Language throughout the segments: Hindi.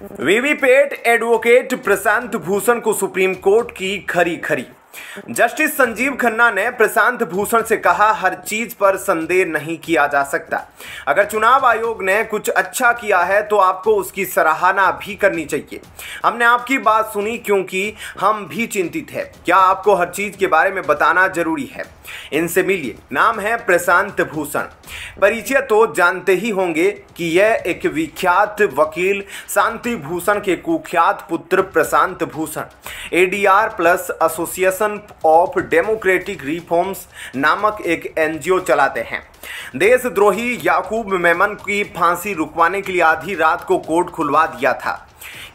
वीवीपैट एडवोकेट प्रशांत भूषण को सुप्रीम कोर्ट की खरी खरी। जस्टिस संजीव खन्ना ने प्रशांत भूषण से कहा, हर चीज पर संदेह नहीं किया जा सकता। अगर चुनाव आयोग ने कुछ अच्छा किया है तो आपको उसकी सराहना भी करनी चाहिए। हमने आपकी बात सुनी क्योंकि हम भी चिंतित हैं। क्या आपको हर चीज के बारे में बताना जरूरी है? इनसे मिलिए। नाम है प्रशांत भूषण। परिचय तो जानते ही होंगे कि यह एक विख्यात वकील शांति भूषण के कुख्यात पुत्र Prashant Bhushan ADR plus association of democratic reforms नामक एक एनजीओ चलाते हैं। देशद्रोही याकूब मेमन की फांसी रुकवाने के लिए आधी रात को कोर्ट खुलवा दिया था।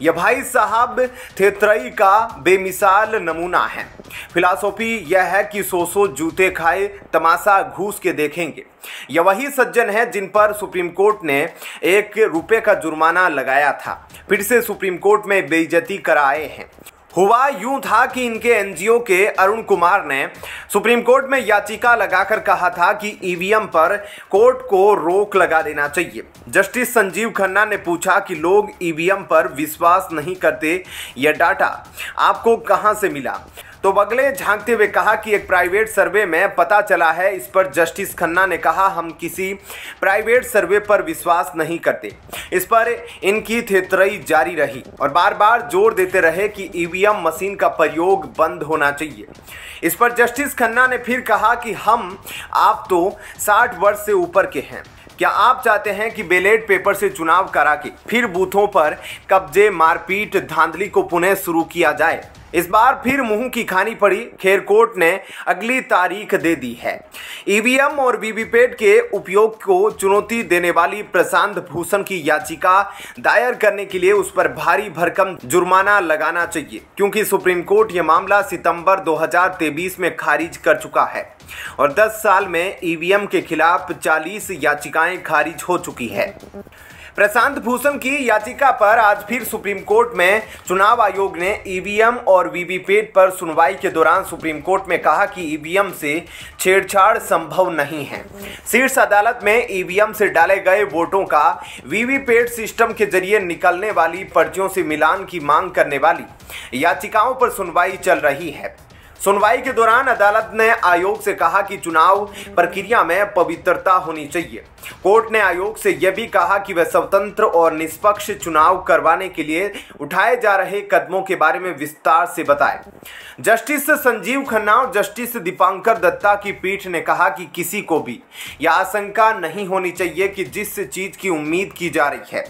यह भाई साहब थेतरई का बेमिसाल नमूना है। फिलॉसफी यह है कि सौ जूते खाए तमाशा घूस के देखेंगे। यह वही सज्जन है जिन पर सुप्रीम कोर्ट ने ₹1 का जुर्माना लगाया था, फिर से सुप्रीम कोर्ट में बेइज्जती कराए हैं। हुआ यूं था कि इनके एनजीओ के अरुण कुमार ने सुप्रीम कोर्ट में याचिका लगाकर कहा था कि ईवीएम पर कोर्ट को रोक लगा देना चाहिए। जस्टिस संजीव खन्ना ने पूछा कि लोग ईवीएम पर विश्वास नहीं करते, यह डाटा आपको कहां से मिला? तो बगले झांकते हुए कहा कि एक प्राइवेट सर्वे में पता चला है। इस पर जस्टिस खन्ना ने कहा, हम किसी प्राइवेट सर्वे पर विश्वास नहीं करते। इस पर इनकी थेतरई जारी रही और बार बार जोर देते रहे कि ईवीएम मशीन का प्रयोग बंद होना चाहिए। इस पर जस्टिस खन्ना ने फिर कहा कि आप तो 60 वर्ष से ऊपर के हैं। क्या आप चाहते हैं कि बैलेट पेपर से चुनाव करा के फिर बूथों पर कब्जे, मारपीट, धांधली को पुनः शुरू किया जाए? इस बार फिर मुंह की खानी पड़ी। खैर, कोर्ट ने अगली तारीख दे दी है। ईवीएम और वीवीपैट के उपयोग को चुनौती देने वाली प्रशांत भूषण की याचिका दायर करने के लिए उस पर भारी भरकम जुर्माना लगाना चाहिए, क्योंकि सुप्रीम कोर्ट यह मामला सितंबर 2023 में खारिज कर चुका है और 10 साल में ईवीएम के खिलाफ 40 याचिकाएं खारिज हो चुकी है। प्रशांत भूषण की याचिका पर आज फिर सुप्रीम कोर्ट में चुनाव आयोग ने ईवीएम और वीवीपैट पर सुनवाई के दौरान सुप्रीम कोर्ट में कहा कि ईवीएम से छेड़छाड़ संभव नहीं है। शीर्ष अदालत में ईवीएम से डाले गए वोटों का वीवीपैट सिस्टम के जरिए निकलने वाली पर्चियों से मिलान की मांग करने वाली याचिकाओं पर सुनवाई चल रही है। सुनवाई के दौरान अदालत ने आयोग से कहा कि चुनाव प्रक्रिया में पवित्रता होनी चाहिए। कोर्ट ने आयोग से यह भी कहा कि वह स्वतंत्र और निष्पक्ष चुनाव करवाने के लिए उठाए जा रहे कदमों के बारे में विस्तार से बताए। जस्टिस संजीव खन्ना और जस्टिस दीपांकर दत्ता की पीठ ने कहा कि किसी को भी यह आशंका नहीं होनी चाहिए कि जिस चीज की उम्मीद की जा रही है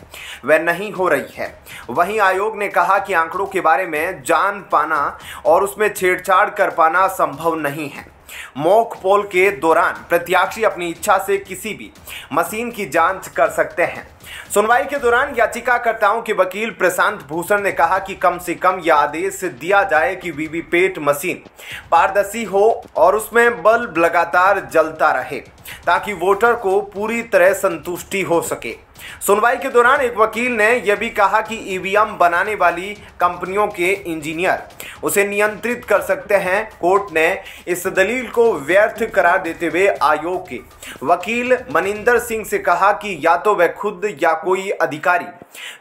वह नहीं हो रही है। वहीं आयोग ने कहा कि आंकड़ों के बारे में जान पाना और उसमें छेड़छाड़ कर पाना संभव नहीं है। मॉक पोल के दौरान प्रत्याशी अपनी इच्छा से किसी भी मशीन की जांच कर सकते हैं। सुनवाई के दौरान याचिकाकर्ताओं के वकील प्रशांत भूषण ने कहा कि कम से कम यह आदेश दिया जाए कि वीवीपैट मशीन पारदर्शी हो और उसमें बल्ब लगातार जलता रहे ताकि वोटर को पूरी तरह संतुष्टि हो सके। सुनवाई के दौरान एक वकील ने यह भी कहा कि ईवीएम बनाने वाली कंपनियों के इंजीनियर उसे नियंत्रित कर सकते हैं। कोर्ट ने इस दलील को व्यर्थ करार देते हुए आयोग के वकील मनिंदर सिंह से कहा कि या तो वह खुद या कोई अधिकारी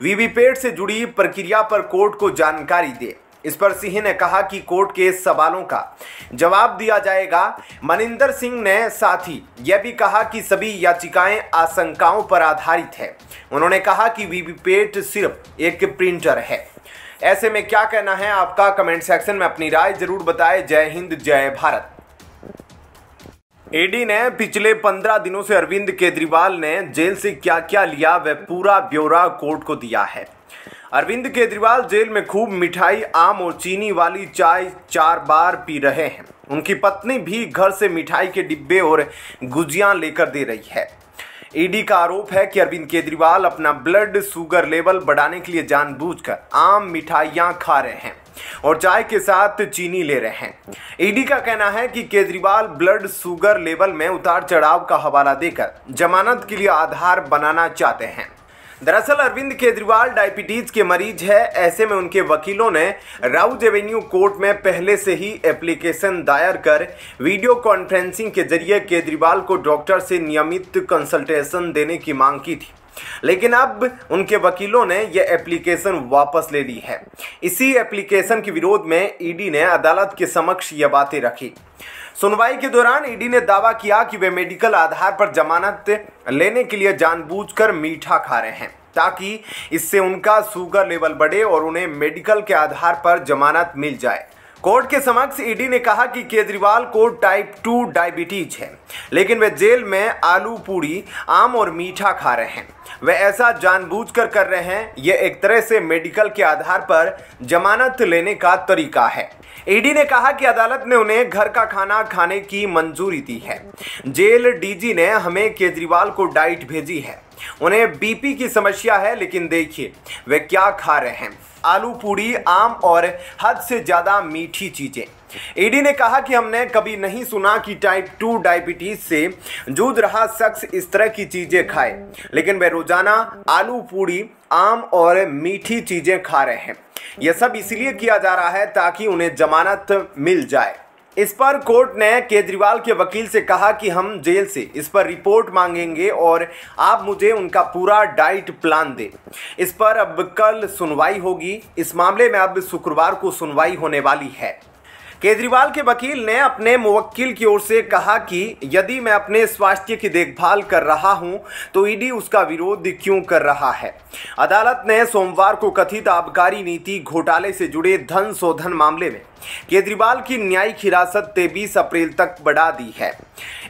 वीवीपैट से जुड़ी प्रक्रिया पर कोर्ट को जानकारी दे। इस पर सिंह ने कहा कि कोर्ट के सवालों का जवाब दिया जाएगा। मनिंदर सिंह ने साथ ही यह भी कहा कि सभी याचिकाएं आशंकाओं पर आधारित है। उन्होंने कहा कि वीवीपैट सिर्फ एक प्रिंटर है। ऐसे में क्या कहना है आपका? कमेंट सेक्शन में अपनी राय जरूर बताएं। जय हिंद, जय भारत। ईडी ने पिछले 15 दिनों से अरविंद केजरीवाल ने जेल से क्या क्या लिया वह पूरा ब्यौरा कोर्ट को दिया है। अरविंद केजरीवाल जेल में खूब मिठाई, आम और चीनी वाली चाय 4 बार पी रहे हैं। उनकी पत्नी भी घर से मिठाई के डिब्बे और गुजियां लेकर दे रही है। ईडी का आरोप है कि अरविंद केजरीवाल अपना ब्लड शुगर लेवल बढ़ाने के लिए जानबूझकर आम मिठाइयां खा रहे हैं और चाय के साथ चीनी ले रहे हैं। ईडी का कहना है कि केजरीवाल ब्लड शुगर लेवल में उतार चढ़ाव का हवाला देकर जमानत के लिए आधार बनाना चाहते हैं। दरअसल अरविंद केजरीवाल डायबिटीज के मरीज है। ऐसे में उनके वकीलों ने राउज एवेन्यू कोर्ट में पहले से ही एप्लीकेशन दायर कर वीडियो कॉन्फ्रेंसिंग के जरिए केजरीवाल को डॉक्टर से नियमित कंसल्टेशन देने की मांग की थी। लेकिन अब उनके वकीलों ने यह एप्लीकेशन वापस ले ली है। इसी एप्लीकेशन के विरोध में ईडी ने अदालत के समक्ष यह बातें रखी। सुनवाई के दौरान ईडी ने दावा किया कि वे मेडिकल आधार पर जमानत लेने के लिए जानबूझकर मीठा खा रहे हैं ताकि इससे उनका शुगर लेवल बढ़े और उन्हें मेडिकल के आधार पर जमानत मिल जाए। कोर्ट के समक्ष ईडी ने कहा कि केजरीवाल को टाइप 2 डायबिटीज है, लेकिन वे जेल में आलू पूड़ी, आम और मीठा खा रहे हैं। वे ऐसा जानबूझकर कर रहे हैं। यह एक तरह से मेडिकल के आधार पर जमानत लेने का तरीका है। ईडी ने कहा कि अदालत ने उन्हें घर का खाना खाने की मंजूरी दी है। जेल डीजी ने हमें केजरीवाल को डाइट भेजी है। उन्हें बीपी की समस्या है, लेकिन देखिए वे क्या खा रहे हैं, आलू पूड़ी, आम और हद से ज्यादा मीठी चीजें। ईडी ने कहा कि हमने कभी नहीं सुना कि टाइप 2 डायबिटीज से जूझ रहा शख्स इस तरह की चीजें खाए, लेकिन वे रोजाना आलू पूड़ी, आम और मीठी चीजें खा रहे हैं। यह सब इसलिए किया जा रहा है ताकि उन्हें जमानत मिल जाए। इस पर कोर्ट ने केजरीवाल के वकील से कहा कि हम जेल से इस पर रिपोर्ट मांगेंगे और आप मुझे उनका पूरा डाइट प्लान दें। इस पर अब कल सुनवाई होगी। इस मामले में अब शुक्रवार को सुनवाई होने वाली है। केजरीवाल के वकील ने अपने मुवक्किल की ओर से कहा कि यदि मैं अपने स्वास्थ्य की देखभाल कर रहा हूं तो ईडी उसका विरोध क्यों कर रहा है। अदालत ने सोमवार को कथित आबकारी नीति घोटाले से जुड़े धन शोधन मामले में केजरीवाल की न्यायिक हिरासत 23 अप्रैल तक बढ़ा दी है।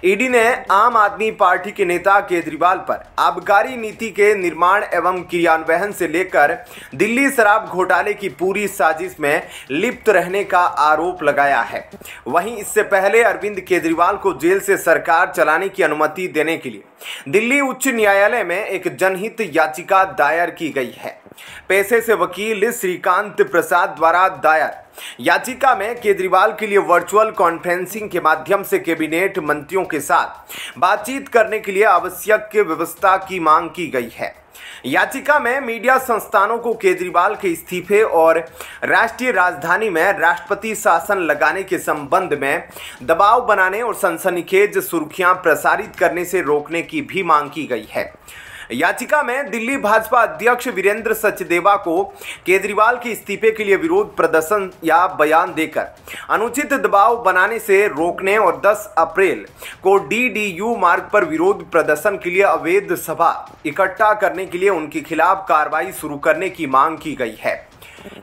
ईडी ने आम आदमी पार्टी के नेता केजरीवाल पर आबकारी नीति के निर्माण एवं क्रियान्वयन से लेकर दिल्ली शराब घोटाले की पूरी साजिश में लिप्त रहने का आरोप लगाया है। वहीं इससे पहले अरविंद केजरीवाल को जेल से सरकार चलाने की अनुमति देने के लिए दिल्ली उच्च न्यायालय में एक जनहित याचिका दायर की गई है। पेशे से वकील श्रीकांत प्रसाद द्वारा दायर याचिका में केजरीवाल के लिए वर्चुअल कॉन्फ्रेंसिंग के माध्यम से कैबिनेट मंत्रियों के साथ बातचीत करने के लिए आवश्यक व्यवस्था की मांग की गई है। याचिका में मीडिया संस्थानों को केजरीवाल के इस्तीफे और राष्ट्रीय राजधानी में राष्ट्रपति शासन लगाने के संबंध में दबाव बनाने और सनसनीखेज सुर्खियां प्रसारित करने से रोकने की भी मांग की गई है। याचिका में दिल्ली भाजपा अध्यक्ष वीरेंद्र सचदेवा को केजरीवाल के इस्तीफे के लिए विरोध प्रदर्शन या बयान देकर अनुचित दबाव बनाने से रोकने और 10 अप्रैल को डीडीयू मार्ग पर विरोध प्रदर्शन के लिए अवैध सभा इकट्ठा करने के लिए उनके खिलाफ कार्रवाई शुरू करने की मांग की गई है।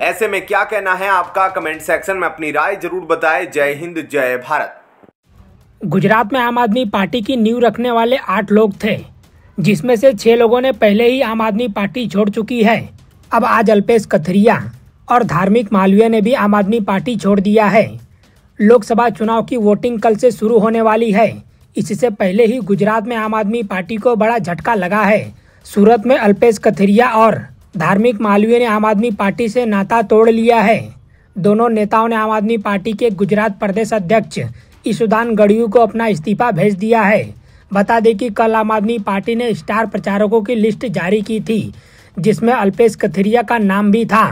ऐसे में क्या कहना है आपका, कमेंट सेक्शन में अपनी राय जरूर बताएं। जय हिंद, जय भारत। गुजरात में आम आदमी पार्टी की नींव रखने वाले 8 लोग थे, जिसमें से 6 लोगों ने पहले ही आम आदमी पार्टी छोड़ चुकी है। अब आज अल्पेश कथरिया और धार्मिक मालवीय ने भी आम आदमी पार्टी छोड़ दिया है। लोकसभा चुनाव की वोटिंग कल से शुरू होने वाली है। इससे पहले ही गुजरात में आम आदमी पार्टी को बड़ा झटका लगा है। सूरत में अल्पेश कथरिया और धार्मिक मालवीय ने आम आदमी पार्टी से नाता तोड़ लिया है। दोनों नेताओं ने आम आदमी पार्टी के गुजरात प्रदेश अध्यक्ष ईसुदान गढ़वी को अपना इस्तीफा भेज दिया है। बता दें कि कल आम आदमी पार्टी ने स्टार प्रचारकों की लिस्ट जारी की थी, जिसमें अल्पेश कथरिया का नाम भी था,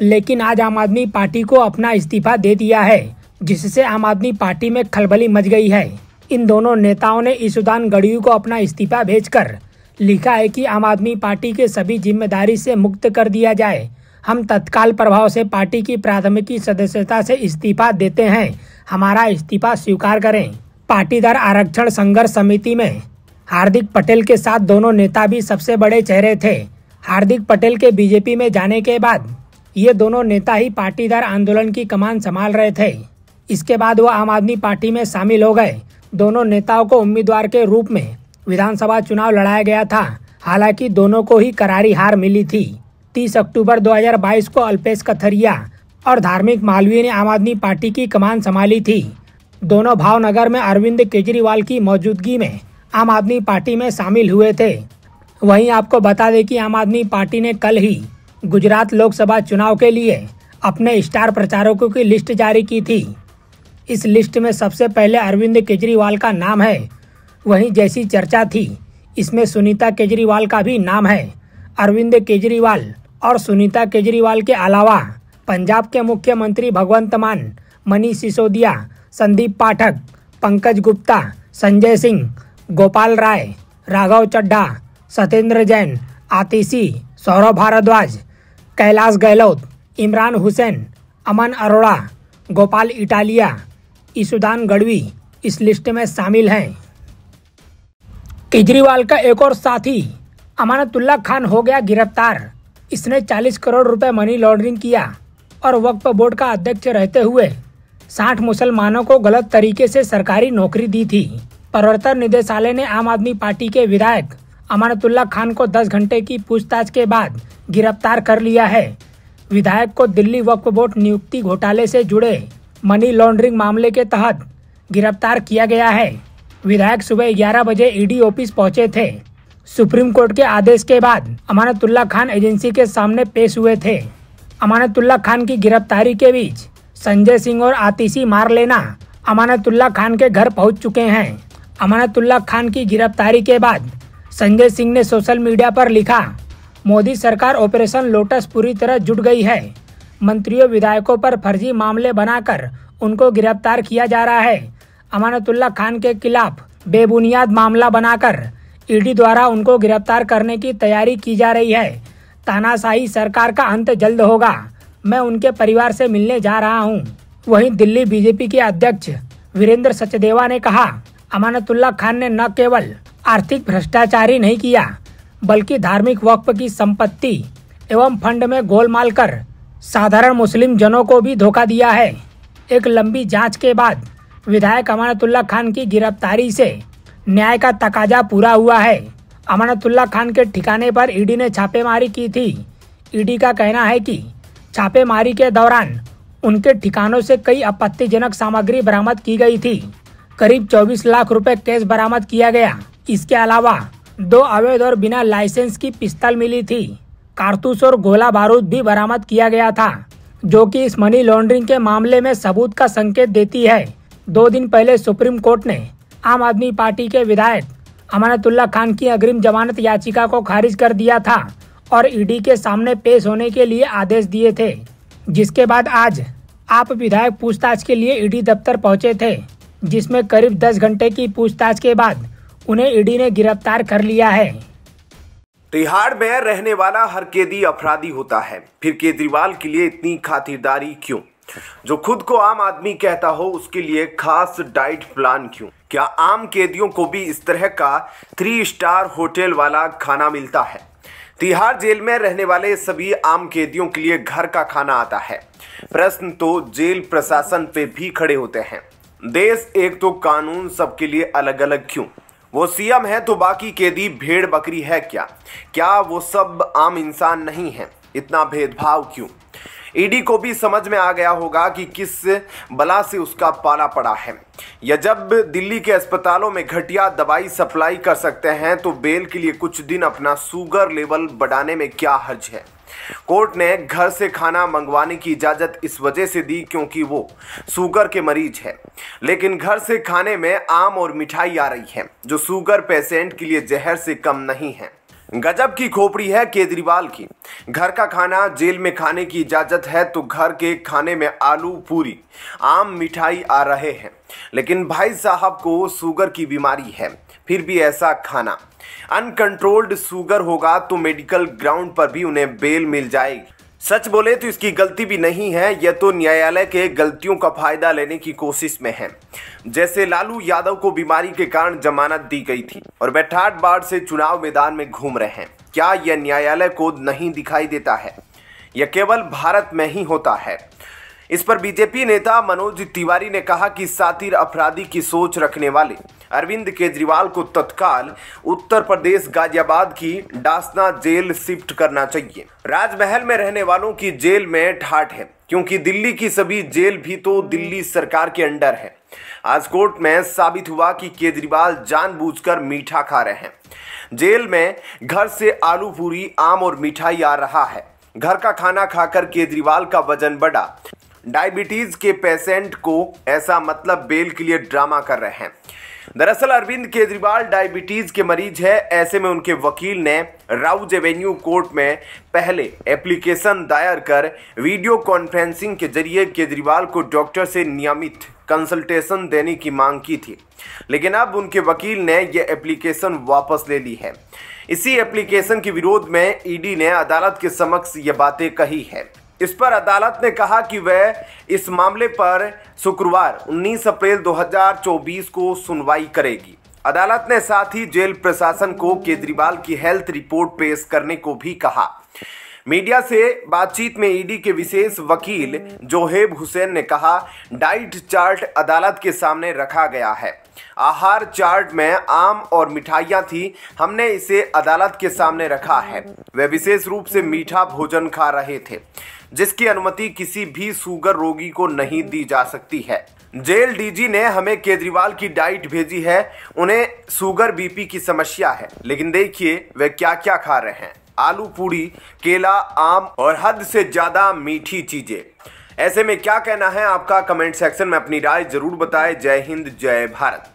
लेकिन आज आम आदमी पार्टी को अपना इस्तीफा दे दिया है, जिससे आम आदमी पार्टी में खलबली मच गई है। इन दोनों नेताओं ने ईसुदान गढ़वी को अपना इस्तीफा भेजकर लिखा है कि आम आदमी पार्टी के सभी जिम्मेदारी से मुक्त कर दिया जाए। हम तत्काल प्रभाव से पार्टी की प्राथमिकी सदस्यता से इस्तीफा देते हैं। हमारा इस्तीफा स्वीकार करें। पाटीदार आरक्षण संघर्ष समिति में हार्दिक पटेल के साथ दोनों नेता भी सबसे बड़े चेहरे थे। हार्दिक पटेल के बीजेपी में जाने के बाद ये दोनों नेता ही पाटीदार आंदोलन की कमान संभाल रहे थे। इसके बाद वो आम आदमी पार्टी में शामिल हो गए। दोनों नेताओं को उम्मीदवार के रूप में विधानसभा चुनाव लड़ाया गया था। हालांकि दोनों को ही करारी हार मिली थी। 30 अक्टूबर 2022 को अल्पेश कथरिया और धार्मिक मालवीय ने आम आदमी पार्टी की कमान संभाली थी। दोनों भावनगर में अरविंद केजरीवाल की मौजूदगी में आम आदमी पार्टी में शामिल हुए थे। वहीं आपको बता दें कि आम आदमी पार्टी ने कल ही गुजरात लोकसभा चुनाव के लिए अपने स्टार प्रचारकों की लिस्ट जारी की थी। इस लिस्ट में सबसे पहले अरविंद केजरीवाल का नाम है। वहीं जैसी चर्चा थी, इसमें सुनीता केजरीवाल का भी नाम है। अरविंद केजरीवाल और सुनीता केजरीवाल के अलावा पंजाब के मुख्यमंत्री भगवंत मान, मनीष सिसोदिया, संदीप पाठक, पंकज गुप्ता, संजय सिंह, गोपाल राय, राघव चड्ढा, सत्येंद्र जैन, आतिशी, सौरभ भारद्वाज, कैलाश गहलोत, इमरान हुसैन, अमन अरोड़ा, गोपाल इटालिया, ईसुदान गढ़वी इस लिस्ट में शामिल हैं। केजरीवाल का एक और साथी अमानतुल्लाह खान हो गया गिरफ्तार। इसने 40 करोड़ रुपए मनी लॉन्ड्रिंग किया और वक्फ बोर्ड का अध्यक्ष रहते हुए 60 मुसलमानों को गलत तरीके से सरकारी नौकरी दी थी। प्रवर्तन निदेशालय ने आम आदमी पार्टी के विधायक अमानतुल्लाह खान को 10 घंटे की पूछताछ के बाद गिरफ्तार कर लिया है। विधायक को दिल्ली वक्फ बोर्ड नियुक्ति घोटाले से जुड़े मनी लॉन्ड्रिंग मामले के तहत गिरफ्तार किया गया है। विधायक सुबह 11 बजे ईडी ऑफिस पहुंचे थे। सुप्रीम कोर्ट के आदेश के बाद अमानतुल्लाह खान एजेंसी के सामने पेश हुए थे। अमानतुल्लाह खान की गिरफ्तारी के बीच संजय सिंह और आतिशी मारलेना अमानतुल्लाह खान के घर पहुंच चुके हैं। अमानतुल्लाह खान की गिरफ्तारी के बाद संजय सिंह ने सोशल मीडिया पर लिखा, मोदी सरकार ऑपरेशन लोटस पूरी तरह जुट गई है। मंत्रियों विधायकों पर फर्जी मामले बनाकर उनको गिरफ्तार किया जा रहा है। अमानतुल्लाह खान के खिलाफ बेबुनियाद मामला बनाकर ईडी द्वारा उनको गिरफ्तार करने की तैयारी की जा रही है। तानाशाही सरकार का अंत जल्द होगा। मैं उनके परिवार से मिलने जा रहा हूं। वहीं दिल्ली बीजेपी के अध्यक्ष वीरेंद्र सचदेवा ने कहा, अमानतुल्लाह खान ने न केवल आर्थिक भ्रष्टाचार ही नहीं किया बल्कि धार्मिक वक्फ की संपत्ति एवं फंड में गोलमाल कर साधारण मुस्लिम जनों को भी धोखा दिया है। एक लंबी जांच के बाद विधायक अमानतुल्लाह खान की गिरफ्तारी से न्याय का तकाजा पूरा हुआ है। अमानतुल्लाह खान के ठिकाने पर ईडी ने छापेमारी की थी। ईडी का कहना है कि छापेमारी के दौरान उनके ठिकानों से कई आपत्तिजनक सामग्री बरामद की गई थी। करीब 24 लाख रुपए कैश बरामद किया गया। इसके अलावा 2 अवैध और बिना लाइसेंस की पिस्तौल मिली थी। कारतूस और गोला बारूद भी बरामद किया गया था, जो कि इस मनी लॉन्ड्रिंग के मामले में सबूत का संकेत देती है। 2 दिन पहले सुप्रीम कोर्ट ने आम आदमी पार्टी के विधायक अमानतुल्लाह खान की अग्रिम जमानत याचिका को खारिज कर दिया था और ईडी के सामने पेश होने के लिए आदेश दिए थे, जिसके बाद आज आप विधायक पूछताछ के लिए ईडी दफ्तर पहुंचे थे, जिसमें करीब 10 घंटे की पूछताछ के बाद उन्हें ईडी ने गिरफ्तार कर लिया है। तिहाड़ में रहने वाला हर कैदी अपराधी होता है, फिर केजरीवाल के लिए इतनी खातिरदारी क्यों? जो खुद को आम आदमी कहता हो उसके लिए खास डाइट प्लान क्यों? क्या आम कैदियों को भी इस तरह का 3 स्टार होटल वाला खाना मिलता है? तिहाड़ जेल में रहने वाले सभी आम कैदियों के लिए घर का खाना आता है। प्रश्न तो जेल प्रशासन पे भी खड़े होते हैं। देश एक तो कानून सबके लिए अलग अलग क्यों? वो सीएम है तो बाकी कैदी भेड़ बकरी है क्या? क्या वो सब आम इंसान नहीं है? इतना भेदभाव क्यों? ईडी को भी समझ में आ गया होगा कि किस बला से उसका पाला पड़ा है। या जब दिल्ली के अस्पतालों में घटिया दवाई सप्लाई कर सकते हैं तो बेल के लिए कुछ दिन अपना शुगर लेवल बढ़ाने में क्या हर्ज है? कोर्ट ने घर से खाना मंगवाने की इजाजत इस वजह से दी क्योंकि वो शुगर के मरीज है, लेकिन घर से खाने में आम और मिठाई आ रही है जो शुगर पेशेंट के लिए जहर से कम नहीं है। गजब की खोपड़ी है केजरीवाल की। घर का खाना जेल में खाने की इजाजत है तो घर के खाने में आलू पूरी आम मिठाई आ रहे हैं, लेकिन भाई साहब को शुगर की बीमारी है, फिर भी ऐसा खाना। अनकंट्रोल्ड शुगर होगा तो मेडिकल ग्राउंड पर भी उन्हें बेल मिल जाएगी। सच बोले तो इसकी गलती भी नहीं है, यह तो न्यायालय के गलतियों का फायदा लेने की कोशिश में है। जैसे लालू यादव को बीमारी के कारण जमानत दी गई थी और वे ठाठ बाट से चुनाव मैदान में घूम रहे हैं। क्या यह न्यायालय को नहीं दिखाई देता है? यह केवल भारत में ही होता है। इस पर बीजेपी नेता मनोज तिवारी ने कहा कि सातिर अपराधी की सोच रखने वाले अरविंद केजरीवाल को तत्काल उत्तर प्रदेश गाजियाबाद की डासना जेल शिफ्ट करना चाहिए। राजमहल में रहने वालों की जेल में ठाठ है, क्योंकि दिल्ली की सभी जेल भी तो दिल्ली सरकार के अंडर है। आज कोर्ट में साबित हुआ कि केजरीवाल जानबूझकर मीठा खा रहे हैं। जेल में घर से आलू पूरी आम और मिठाई आ रहा है। घर का खाना खाकर केजरीवाल का वजन बढ़ा। डायबिटीज के पेशेंट को ऐसा मतलब बेल के लिए ड्रामा कर रहे हैं। दरअसल अरविंद केजरीवाल डायबिटीज के मरीज है। ऐसे में उनके वकील ने राउज एवेन्यू कोर्ट में पहले एप्लीकेशन दायर कर वीडियो कॉन्फ्रेंसिंग के जरिए केजरीवाल को डॉक्टर से नियमित कंसल्टेशन देने की मांग की थी, लेकिन अब उनके वकील ने यह एप्लीकेशन वापस ले ली है। इसी एप्लीकेशन के विरोध में ईडी ने अदालत के समक्ष ये बातें कही है। इस पर अदालत ने कहा कि वह इस मामले पर शुक्रवार 19 अप्रैल 2024 को सुनवाई करेगी। अदालत ने साथ ही जेल प्रशासन को केजरीवाल की हेल्थ रिपोर्ट पेश करने को भी कहा। मीडिया से बातचीत में ईडी के विशेष वकील जोहेब हुसैन ने कहा, डाइट चार्ट अदालत के सामने रखा गया है। आहार चार्ट में आम और मिठाइयाँ थी, हमने इसे अदालत के सामने रखा है। वे विशेष रूप से मीठा भोजन खा रहे थे, जिसकी अनुमति किसी भी शुगर रोगी को नहीं दी जा सकती है। जेल डीजी ने हमें केजरीवाल की डाइट भेजी है। उन्हें शुगर बीपी की समस्या है, लेकिन देखिए वे क्या क्या खा रहे हैं, आलू पूड़ी, केला, आम और हद से ज्यादा मीठी चीजें। ऐसे में क्या कहना है आपका? कमेंट सेक्शन में अपनी राय जरूर बताएं। जय हिंद, जय भारत।